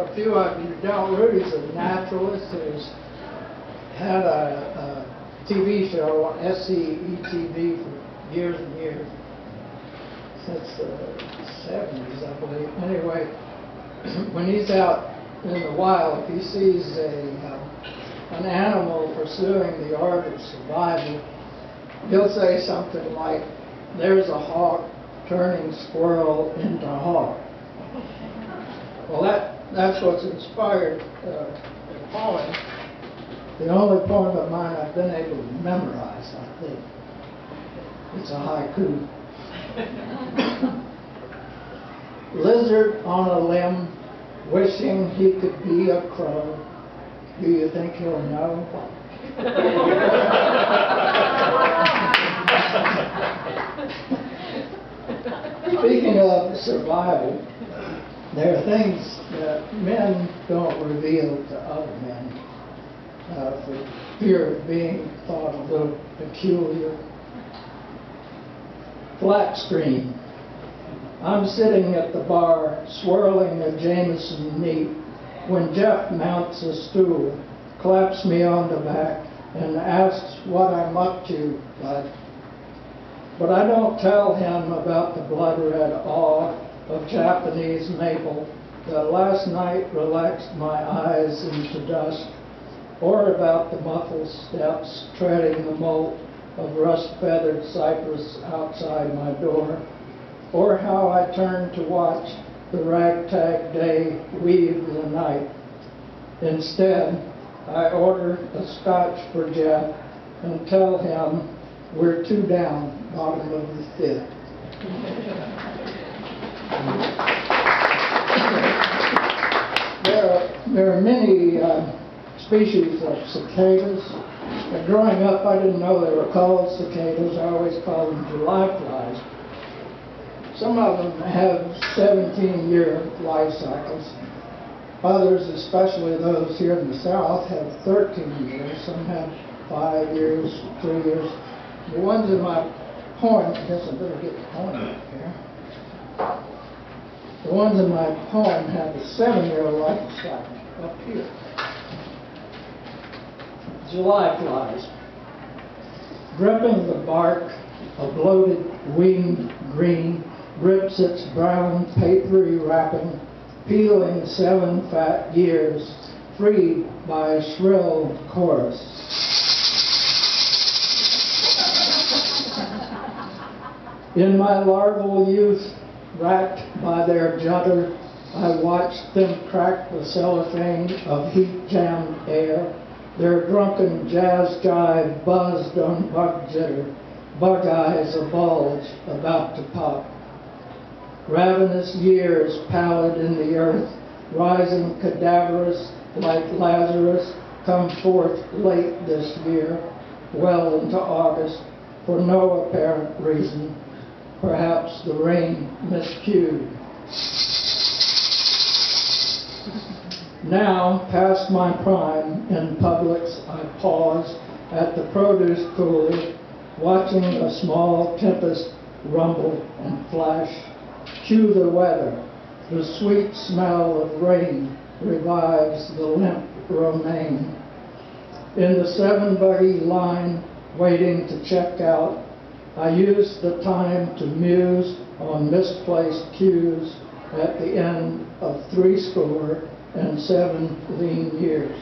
a few of you don't. Rudy's a naturalist who's had a TV show on SCETV for years and years, since the 70s, I believe. Anyway, when he's out in the wild, if he sees an animal pursuing the art of survival, he'll say something like, "There's a hawk turning squirrel into hawk." Well, that's what's inspired the poem. The only poem of mine I've been able to memorize, I think. It's a haiku. Lizard on a limb, wishing he could be a crow. Do you think he'll know? Speaking of survival, there are things that men don't reveal to other men for fear of being thought a little peculiar. Flat screen. I'm sitting at the bar, swirling a Jameson neat, when Jeff mounts a stool, claps me on the back, and asks what I'm up to, bud. But I don't tell him about the blood-red awe of Japanese maple that last night relaxed my eyes into dusk, or about the muffled steps treading the molt of rust-feathered cypress outside my door, or how I turn to watch the ragtag day weave the night. Instead, I order a scotch for Jeff and tell him we're 2 down, bottom of the 5th. There are many species of cicadas. Growing up, I didn't know they were called cicadas. I always called them July flies. Some of them have 17-year life cycles. Others, especially those here in the South, have 13 years. Some have 5 years, 3 years. The ones in my poem, I guess I better get the poem up here. The ones in my poem have a 7-year life cycle up here. July flies. Dripping the bark, a bloated winged green rips its brown papery wrapping, peeling 7 fat years, freed by a shrill chorus. In my larval youth, racked by their judder, I watched them crack the cellophane of heat-jammed air. Their drunken jazz jive buzzed on bug jitter, bug eyes a bulge about to pop. Ravenous years pallid in the earth, rising cadaverous like Lazarus, come forth late this year, well into August, for no apparent reason. Perhaps the rain miscued. Now, past my prime, in Publix, I pause at the produce cooler, watching a small tempest rumble and flash. Cue the weather. The sweet smell of rain revives the limp romaine. In the 7-buggy line, waiting to check out, I use the time to muse on misplaced cues at the end of 70 lean years.